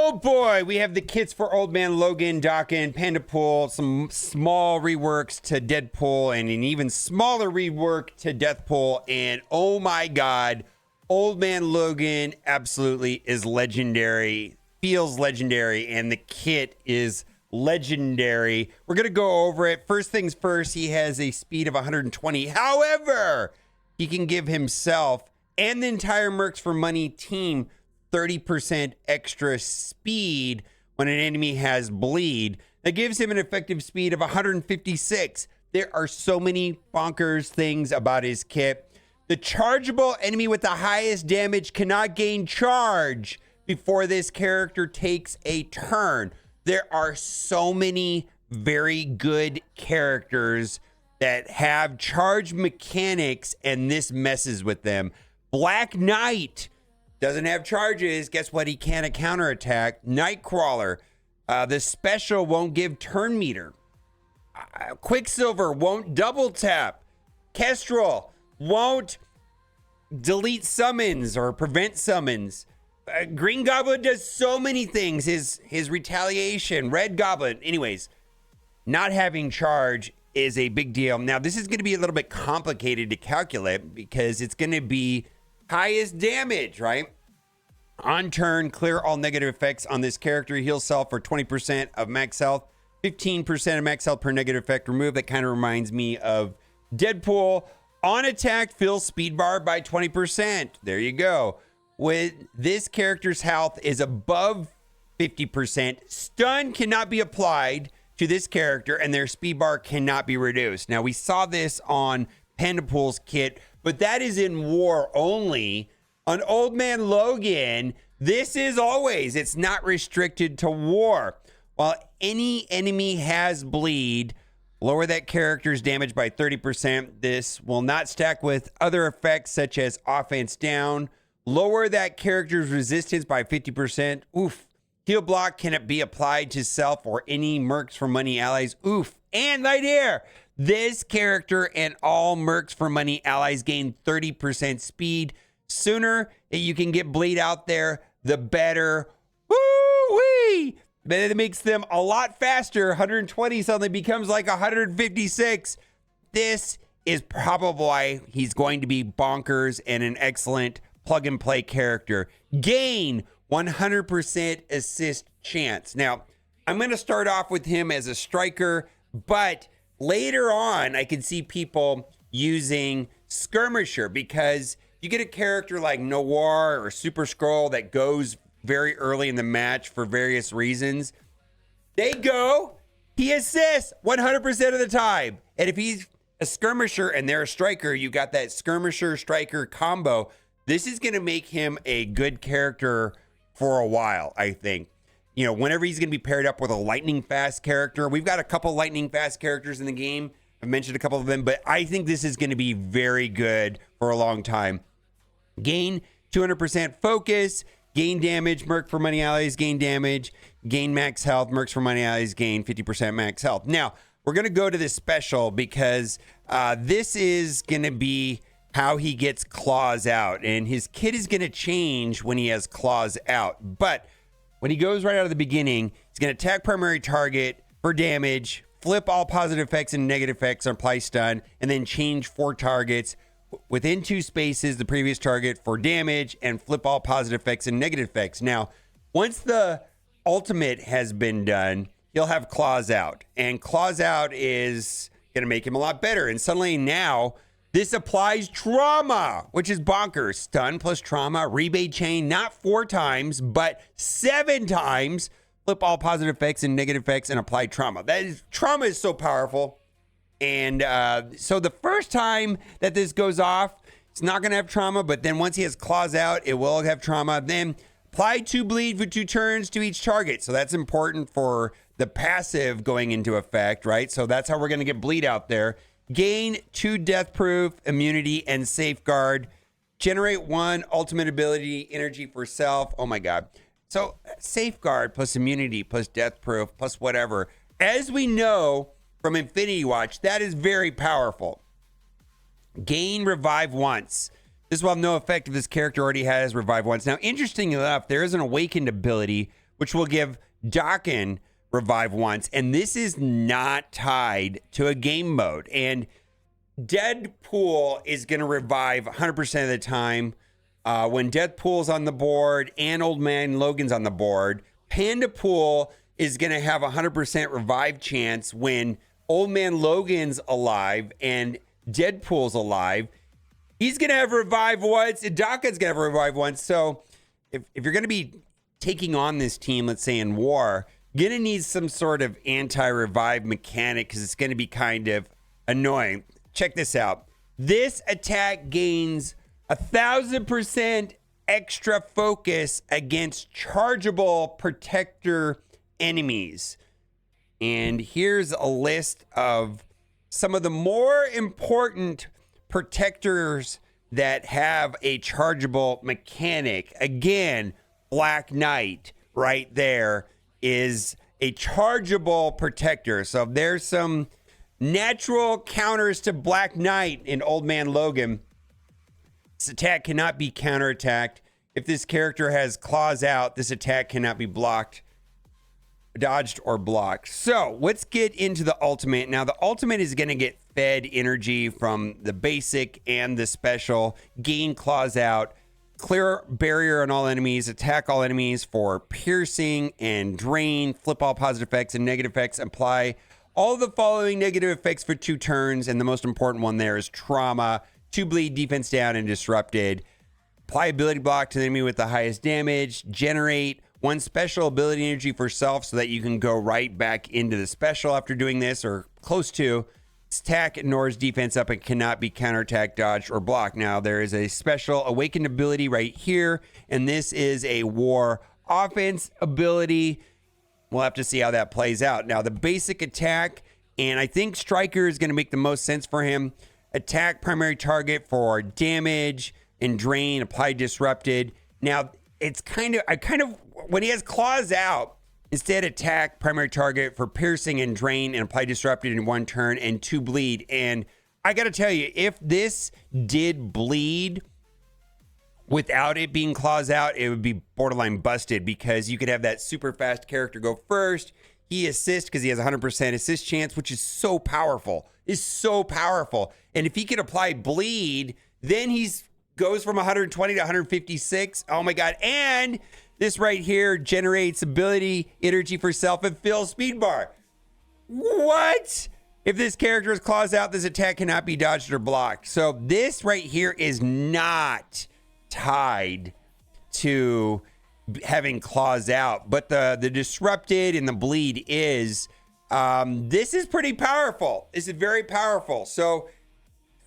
Oh boy, we have the kits for Old Man Logan, Daken, Pandapool, some small reworks to Deadpool, and an even smaller rework to Deathpool. And oh my god, Old Man Logan absolutely is legendary, feels legendary, and the kit is legendary. We're gonna go over it. First things first, he has a speed of 120. However, he can give himself and the entire Mercs for Money team 30% extra speed when an enemy has bleed. That gives him an effective speed of 156. There are so many bonkers things about his kit. The chargeable enemy with the highest damage cannot gain charge before this character takes a turn. There are so many very good characters that have charge mechanics, and this messes with them. Black Knight doesn't have charges. Guess what? He can't counterattack. Nightcrawler, the special won't give turn meter. Quicksilver won't double tap. Kestrel won't delete summons or prevent summons. Green Goblin does so many things. His retaliation. Red Goblin. Anyways, not having charge is a big deal. Now, this is going to be a little bit complicated to calculate because it's going to be highest damage, right? On turn, clear all negative effects on this character. Heal self for 20% of max health. 15% of max health per negative effect removed. That kind of reminds me of Deadpool. On attack, fill speed bar by 20%. There you go. When this character's health is above 50%, stun cannot be applied to this character and their speed bar cannot be reduced. Now, we saw this on Pandapool's kit, but that is in war only. On Old Man Logan, this is always, it's not restricted to war. While any enemy has bleed, lower that character's damage by 30%. This will not stack with other effects such as offense down. Lower that character's resistance by 50%. Oof. Heal block can be applied to self or any Mercs for Money allies. Oof. And right here, this character and all Mercs for Money allies gain 30% speed. Sooner that you can get bleed out there, the better. Woo-wee! But it makes them a lot faster. 120 suddenly becomes like 156. This is probably why he's going to be bonkers and an excellent plug and play character. Gain 100% assist chance. Now, I'm going to start off with him as a striker, but later on, I can see people using skirmisher because you get a character like Noir or Super Skrull that goes very early in the match for various reasons. They go, he assists 100% of the time. And if he's a skirmisher and they're a striker, you got that skirmisher striker combo. This is going to make him a good character for a while, I think. You know, whenever he's going to be paired up with a lightning fast character, we've got a couple lightning fast characters in the game. I've mentioned a couple of them, but I think this is going to be very good for a long time. Gain 200% focus, gain damage, Merc for Money allies, gain damage, gain max health, Mercs for Money allies, gain 50% max health. Now, we're going to go to this special because this is going to be how he gets claws out, and his kit is going to change when he has claws out. But when he goes right out of the beginning, he's going to attack primary target for damage, flip all positive effects and negative effects, and apply stun, and then change 4 targets within 2 spaces the previous target for damage, and flip all positive effects and negative effects. Now, once the ultimate has been done, he'll have claws out, and claws out is going to make him a lot better. And suddenly now, this applies trauma, which is bonkers. Stun plus trauma, rebate chain, not 4 times, but 7 times. Flip all positive effects and negative effects and apply trauma. Trauma is so powerful. And so the first time that this goes off, it's not going to have trauma, but then once he has claws out, it will have trauma. Then apply 2 bleed for 2 turns to each target. So that's important for the passive going into effect, right? So that's how we're going to get bleed out there. Gain 2 death proof, immunity, and safeguard. Generate 1 ultimate ability, energy for self. Oh my God. So safeguard plus immunity plus death proof plus whatever. As we know from Infinity Watch, that is very powerful. Gain revive once. This will have no effect if this character already has revive once. Now, interesting enough, there is an awakened ability which will give Daken revive once. And this is not tied to a game mode. And Deadpool is going to revive 100% of the time when Deathpool's on the board and Old Man Logan's on the board. Pandapool is going to have a 100% revive chance when Old Man Logan's alive and Deadpool's alive. He's going to have revive once, and Daken's going to have revive once. So if you're going to be taking on this team, let's say in war, you're going to need some sort of anti-revive mechanic because it's going to be kind of annoying. Check this out. This attack gains 1,000% extra focus against chargeable protector enemies. And here's a list of some of the more important protectors that have a chargeable mechanic. Again, Black Knight right there is a chargeable protector. So there's some natural counters to Black Knight in Old Man Logan. This attack cannot be counterattacked. If this character has claws out, this attack cannot be blocked, dodged, or blocked. So let's get into the ultimate. Now, the ultimate is going to get fed energy from the basic and the special. Gain claws out, clear barrier on all enemies, attack all enemies for piercing and drain, flip all positive effects and negative effects, apply all the following negative effects for 2 turns. And the most important one there is trauma, 2 bleed, defense down, and disrupted. Apply ability block to the enemy with the highest damage. Generate 1 special ability energy for self so that you can go right back into the special after doing this, or close to. This attack ignores defense up and cannot be counterattacked, dodged, or blocked. Now, there is a special awakened ability right here, and this is a war offense ability. We'll have to see how that plays out. Now, the basic attack, and I think Striker is going to make the most sense for him. Attack primary target for damage and drain, apply disrupted. Now, it's kind of, when he has claws out, instead attack primary target for piercing and drain and apply disrupted in 1 turn and 2 bleed. And I got to tell you, if this did bleed without it being claws out, it would be borderline busted, because you could have that super fast character go first. He assists because he has 100% assist chance, which is so powerful. Is so powerful. And if he could apply bleed, then he's goes from 120 to 156. Oh my God. And this right here generates ability energy for self and fill speed bar. What? If this character is claws out, this attack cannot be dodged or blocked. So this right here is not tied to having claws out, but the disrupted and the bleed is. This is pretty powerful. This is very powerful. So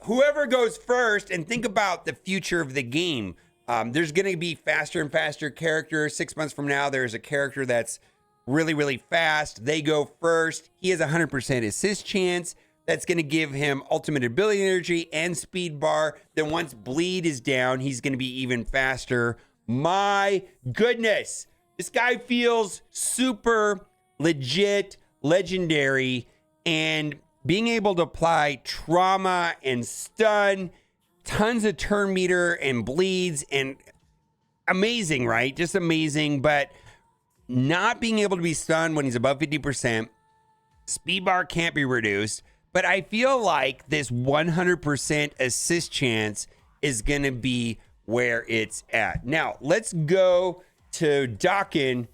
whoever goes first, and think about the future of the game. There's going to be faster and faster characters. 6 months from now, there's a character that's really, really fast. They go first. He has 100% assist chance. That's going to give him ultimate ability energy and speed bar. Then once bleed is down, he's going to be even faster. My goodness. This guy feels super legit, legendary, and being able to apply trauma and stun, tons of turn meter and bleeds, and amazing, right? Just amazing. But not being able to be stunned when he's above 50%, speed bar can't be reduced. But I feel like this 100% assist chance is going to be where it's at. Now, let's go to Daken,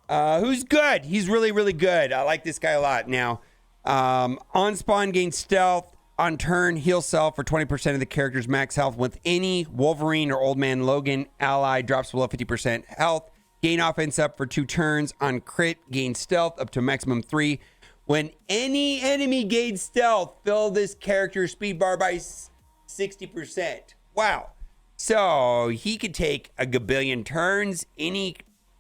who's good. He's really, really good. I like this guy a lot. Now, on spawn, gain stealth. On turn, heal self for 20% of the character's max health with any Wolverine or Old Man Logan ally drops below 50% health. Gain offense up for 2 turns. On crit, gain stealth up to maximum 3. When any enemy gains stealth, fill this character's speed bar by 60%. Wow. So he could take a gabillion turns. Any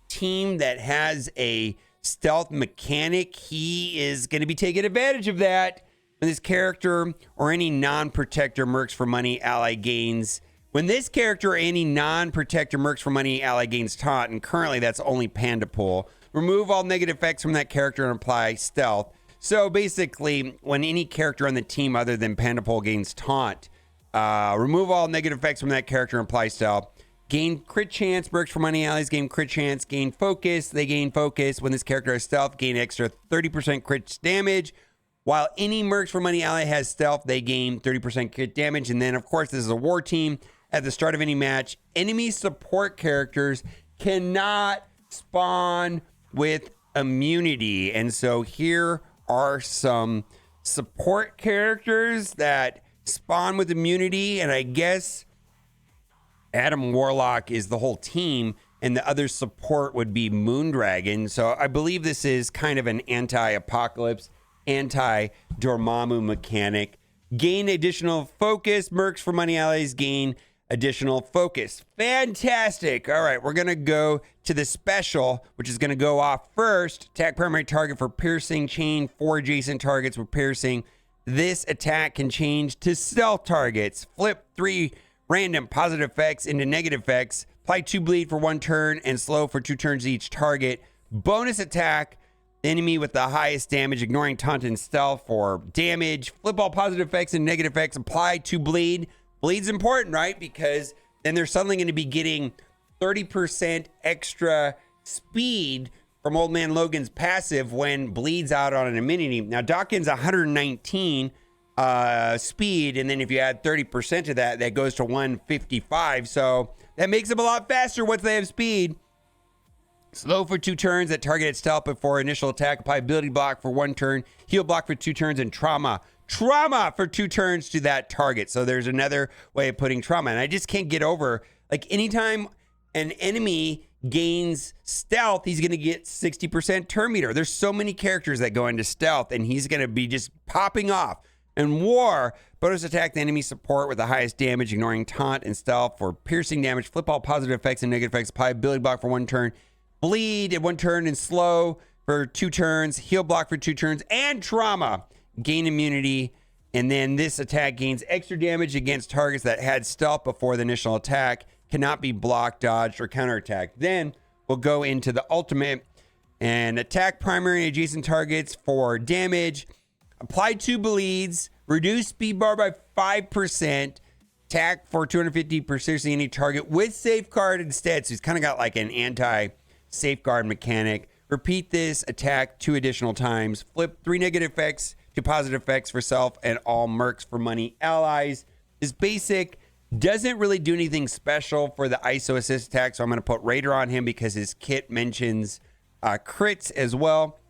team that has a stealth mechanic, he is going to be taking advantage of that. When this character or any non-protector mercs for money ally gains. When this character or any non-protector mercs for money ally gains taunt, and currently that's only Pandapool, remove all negative effects from that character and apply stealth. So basically, when any character on the team other than Pandapool gains taunt, remove all negative effects from that character and apply stealth. Gain crit chance, mercs for money allies gain crit chance, gain focus. They gain focus. When this character has stealth, gain extra 30% crit damage. While any mercs for money ally has stealth, they gain 30% crit damage. And then, of course, this is a war team. At the start of any match, enemy support characters cannot spawn with immunity. And so here are some support characters that spawn with immunity. And I guess Adam Warlock is the whole team, and the other support would be Moondragon. So I believe this is kind of an anti-apocalypse, anti-Dormammu mechanic. Gain additional focus. Mercs for money allies gain additional focus. Fantastic. All right, we're going to go to the special, which is going to go off first. Attack primary target for piercing. Chain 4 adjacent targets with piercing. This attack can change to stealth targets. Flip 3 random positive effects into negative effects. Apply 2 bleed for 1 turn and slow for 2 turns each target. Bonus attack. Enemy with the highest damage, ignoring taunt and stealth for damage. Flip all positive effects and negative effects. Apply 2 bleed. Bleed's important, right? Because then they're suddenly going to be getting 30% extra speed from Old Man Logan's passive when bleed's out on an immunity. Now, Daken's 119 speed, and then if you add 30% to that, that goes to 155. So that makes them a lot faster once they have speed. Slow for 2 turns at targeted stealth before initial attack. Apply ability block for 1 turn. Heal block for 2 turns, and trauma for 2 turns to that target. So there's another way of putting trauma. And I just can't get over, like, anytime an enemy gains stealth, he's going to get 60% turn meter. There's so many characters that go into stealth, and he's going to be just popping off. In war, bonus attack the enemy support with the highest damage, ignoring taunt and stealth for piercing damage. Flip all positive effects and negative effects. Apply ability block for 1 turn. Bleed at 1 turn and slow for 2 turns. Heal block for 2 turns. And trauma. Gain immunity. And then this attack gains extra damage against targets that had stealth before the initial attack. Cannot be blocked, dodged, or counterattacked. Then we'll go into the ultimate and attack primary and adjacent targets for damage. Apply 2 bleeds. Reduce speed bar by 5%. Attack for 250 persistence any target with safeguard instead. So he's kind of got like an anti-safeguard mechanic. Repeat this attack 2 additional times. Flip 3 negative effects to positive effects for self and all mercs for money allies. Is basic. Doesn't really do anything special for the ISO assist attack. So I'm going to put Raider on him because his kit mentions crits as well.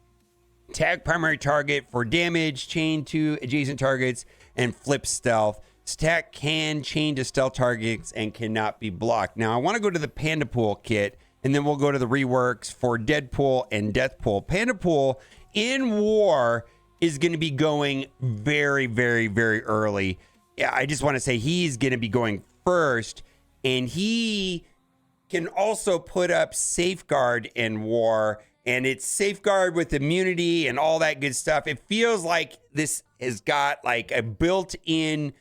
Tag primary target for damage, chain 2 adjacent targets, and flip stealth. Stack can chain to stealth targets and cannot be blocked. Now, I want to go to the Pandapool kit, and then we'll go to the reworks for Deadpool and Deathpool. Pandapool in war is going to be going very, very, very early. Yeah, I just want to say he's going to be going first, and he can also put up safeguard in war. And it's safeguard with immunity and all that good stuff. It feels like this has got like a built-in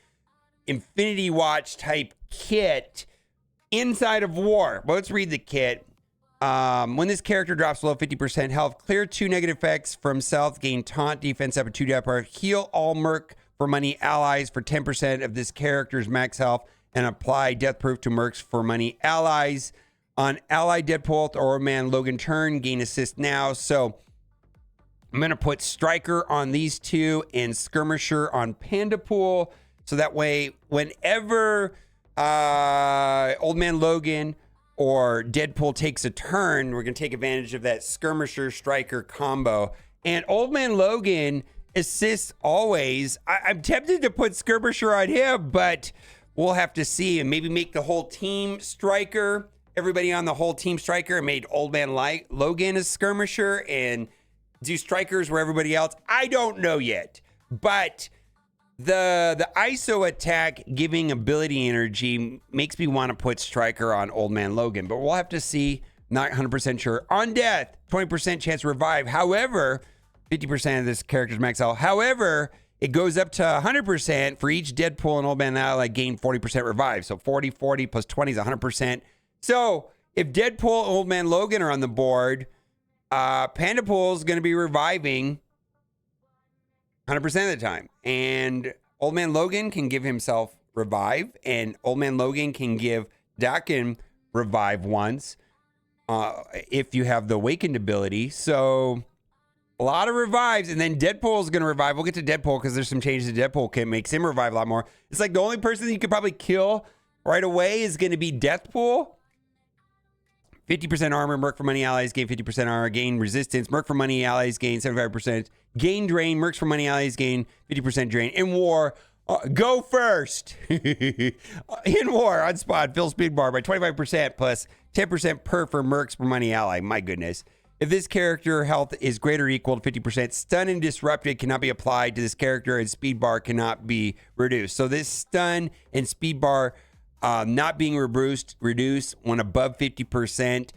Infinity Watch type kit inside of war. But let's read the kit. When this character drops below 50% health, clear 2 negative effects from self, gain taunt, defense up to 2 depth, heal all merc for money allies for 10% of this character's max health, and apply death proof to mercs for money allies. On ally Deadpool or Man Logan turn, gain assist now. So I'm going to put Striker on these 2 and Skirmisher on Pandapool. So that way, whenever Old Man Logan or Deadpool takes a turn, we're going to take advantage of that Skirmisher Striker combo. And Old Man Logan assists always. I'm tempted to put Skirmisher on him, but we'll have to see and maybe make the whole team Striker. Everybody on the whole team Striker made Old Man Logan a Skirmisher and do Strikers where everybody else. I don't know yet, but the ISO attack giving ability energy makes me want to put Striker on Old Man Logan, but we'll have to see. Not 100% sure. On death, 20% chance to revive. However, 50% of this character's max health. However, it goes up to 100% for each Deadpool and Old Man ally gain 40% revive. So 40 plus 20 is 100%. So if Deadpool and Old Man Logan are on the board, Pandapool is going to be reviving 100% of the time. And Old Man Logan can give himself revive, and Old Man Logan can give Daken revive once if you have the awakened ability. So a lot of revives, and then Deadpool is going to revive. We'll get to Deadpool because there's some changes to Deadpool kit makes him revive a lot more. It's like the only person that you could probably kill right away is going to be Deathpool. 50% armor, merc for money allies gain 50% armor, gain resistance, merc for money allies gain 75%, gain drain, mercs for money allies gain 50% drain. In war, go first. In war, on spot, fill speed bar by 25% plus 10% per for mercs for money ally. My goodness. If this character health is greater or equal to 50%, stun and disrupted cannot be applied to this character and speed bar cannot be reduced. So this stun and speed bar not being reduced when above 50%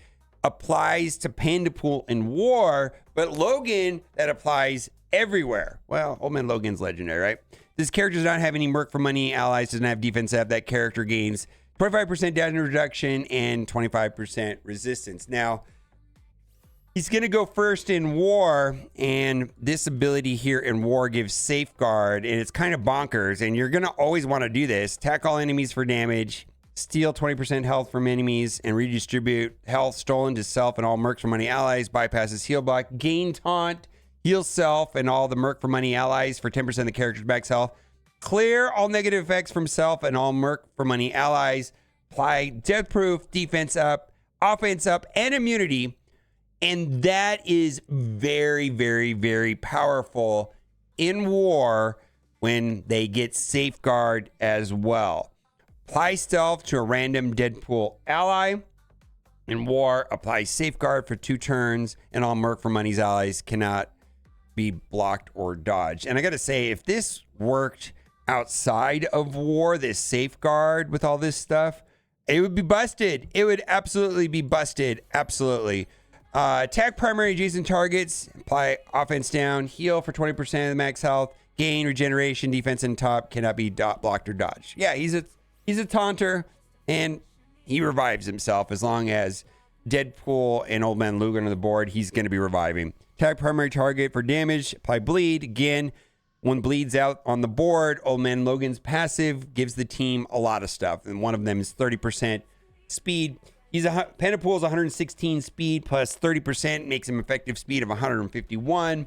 applies to Pandapool in war, but Logan, that applies everywhere. Well, Old Man Logan's legendary, right? This character does not have any merc for money allies, doesn't have defense F. That character gains 25% damage reduction and 25% resistance. Now, he's going to go first in war, and this ability here in war gives safeguard, and it's kind of bonkers, and you're going to always want to do this. Attack all enemies for damage, steal 20% health from enemies, and redistribute health stolen to self and all mercs for money allies, bypasses heal block, gain taunt, heal self and all the merc for money allies for 10% of the character's max health, clear all negative effects from self and all merc for money allies, apply death proof, defense up, offense up, and immunity. And that is very, very, very powerful in war when they get safeguard as well. Apply stealth to a random Deadpool ally. In war, apply safeguard for 2 turns, and all merc for money's allies cannot be blocked or dodged. And I got to say, if this worked outside of war, this safeguard with all this stuff, it would be busted. It would absolutely be busted. Absolutely. Attack primary adjacent targets, apply offense down, heal for 20% of the max health, gain regeneration, defense and top cannot be blocked or dodged. Yeah, he's a taunter, and he revives himself as long as Deadpool and Old Man Logan on the board. He's going to be reviving. Attack primary target for damage, apply bleed. Again, when bleed's out on the board, Old Man Logan's passive gives the team a lot of stuff, and one of them is 30% speed. Pandapool's 116 speed plus 30% makes him effective speed of 151.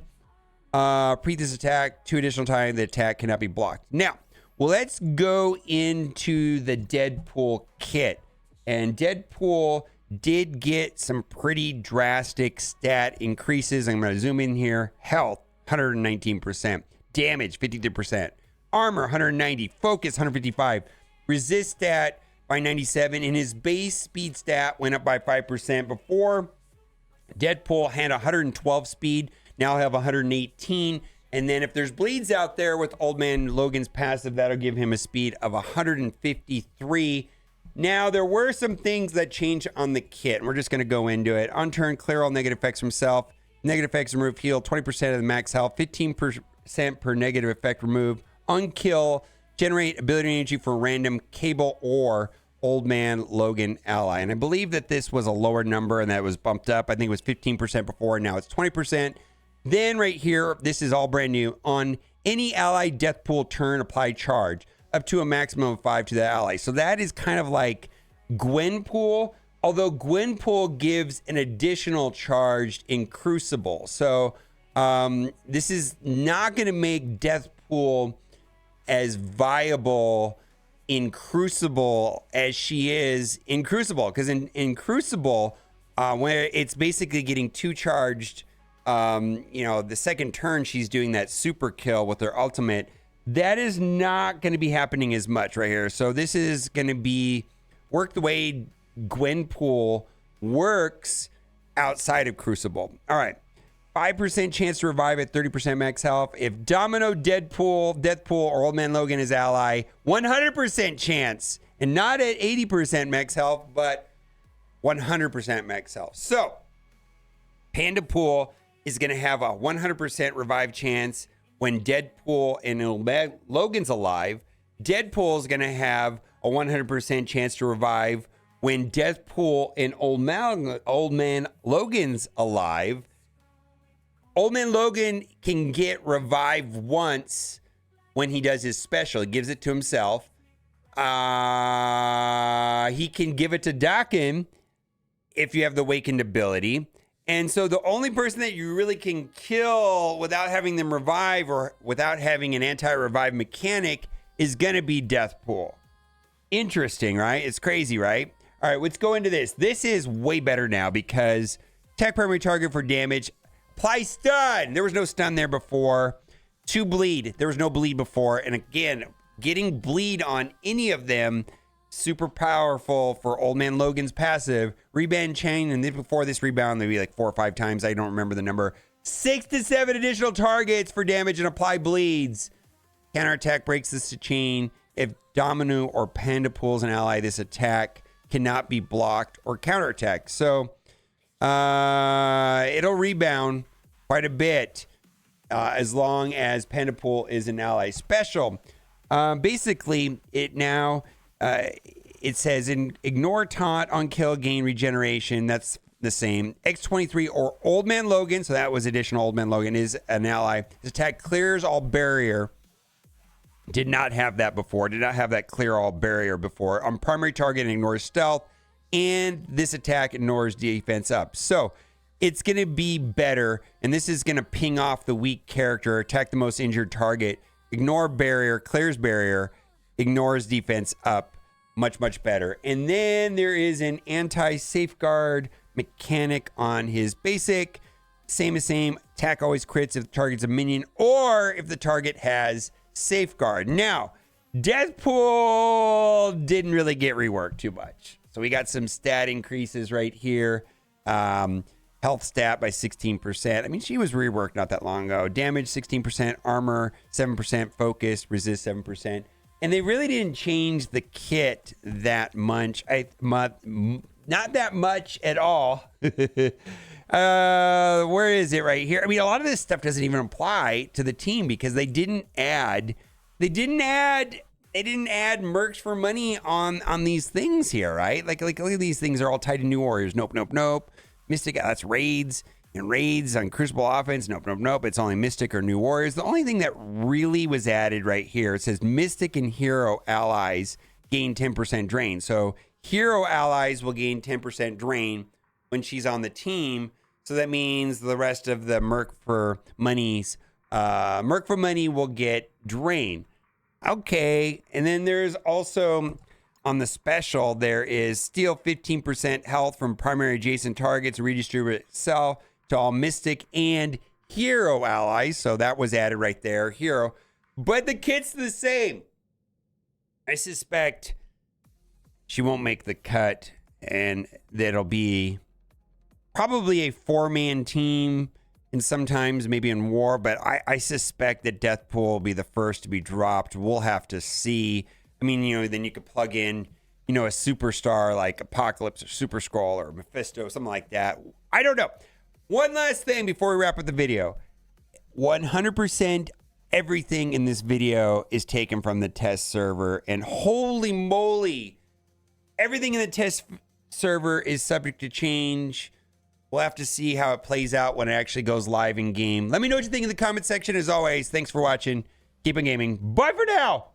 This attack, 2 additional times the attack cannot be blocked. Now, well, let's go into the Deadpool kit. And Deadpool did get some pretty drastic stat increases. I'm going to zoom in here. Health, 119%. Damage, 53%. Armor, 190. Focus, 155. Resist stat by 97. And his base speed stat went up by 5%. Before, Deadpool had 112 speed. Now I have 118. And then if there's bleeds out there with Old Man Logan's passive, that'll give him a speed of 153. Now, there were some things that changed on the kit, and we're just going to go into it. On turn, clear all negative effects from self. Negative effects remove heal, 20% of the max health, 15% per negative effect remove. On kill, generate ability energy for random Cable or Old Man Logan ally. And I believe that this was a lower number, and that was bumped up. I think it was 15% before, and now it's 20%. Then right here, this is all brand new. On any ally Deathpool turn, apply charge up to a maximum of 5 to the ally. So that is kind of like Gwenpool, although Gwenpool gives an additional charge in Crucible. So this is not going to make Deathpool as viable in Crucible as she is in Crucible. Because in Crucible, where it's basically getting 2 charged, the second turn she's doing that super kill with her ultimate. That is not going to be happening as much right here. So this is going to be work the way Gwenpool works outside of Crucible. All right. 5% chance to revive at 30% max health. If Domino, Deathpool, or Old Man Logan is ally, 100% chance. And not at 80% max health, but 100% max health. So Pandapool is going to have a 100% revive chance when Deadpool and Old Man Logan's alive. Deadpool is going to have a 100% chance to revive when Deathpool and Old Man Logan's alive. Old Man Logan can get revived once when he does his special. He gives it to himself. He can give it to Daken if you have the Wakened ability. And so the only person that you really can kill without having them revive or without having an anti-revive mechanic is going to be Deathpool. Interesting, right? It's crazy, right? All right, let's go into this. This is way better now because attack primary target for damage. Apply stun. There was no stun there before. 2 bleed. There was no bleed before. And again, getting bleed on any of them, super powerful for Old Man Logan's passive. Rebound chain, and then before this rebound, maybe like 4 or 5 times. I don't remember the number. 6 to 7 additional targets for damage and apply bleeds. Counterattack breaks this to chain. If Domino or Pandapool is an ally, this attack cannot be blocked or counterattacked. So it'll rebound quite a bit as long as Pandapool is an ally. Special. Basically, it now it says ignore taunt on kill, gain regeneration. That's the same. X23 or Old Man Logan. So that was additional. Old Man Logan is an ally. This attack clears all barrier. Did not have that before. Did not have that clear all barrier before. On primary target, it ignores stealth. And this attack ignores defense up. So it's going to be better. And this is going to ping off the weak character. Attack the most injured target. Ignore barrier. Clears barrier. Ignores defense up. Much, much better. And then there is an anti-safeguard mechanic on his basic. Same as same. Attack always crits if the target's a minion. Or if the target has safeguard. Now, Deathpool didn't really get reworked too much. So we got some stat increases right here. Health stat by 16%. I mean, she was reworked not that long ago. Damage 16%, armor 7%, focus, resist 7%. And they really didn't change the kit that much. Not that much at all. Where is it right here? I mean, a lot of this stuff doesn't even apply to the team because they didn't add mercs for money on these things here, right? Like look at these things are all tied to new warriors. Nope. Mystic, that's raids. And raids on Crucible offense. Nope. It's only Mystic or New Warriors. The only thing that really was added right here, it says Mystic and Hero allies gain 10% drain. So Hero allies will gain 10% drain when she's on the team. So that means the rest of the Merc for Money will get drain. Okay. And then there's also on the special, there is steal 15% health from primary adjacent targets, redistribute itself to all Mystic and Hero allies. So that was added right there, Hero. But the kit's the same. I suspect she won't make the cut, and that'll be probably a 4-man team, and sometimes maybe in war. But I suspect that Deathpool will be the first to be dropped. We'll have to see. I mean, then you could plug in, a superstar like Apocalypse or Super Skrull or Mephisto, something like that. I don't know. One last thing before we wrap up the video. 100% everything in this video is taken from the test server. And holy moly, everything in the test server is subject to change. We'll have to see how it plays out when it actually goes live in game. Let me know what you think in the comment section. As always, thanks for watching. Keep on gaming. Bye for now.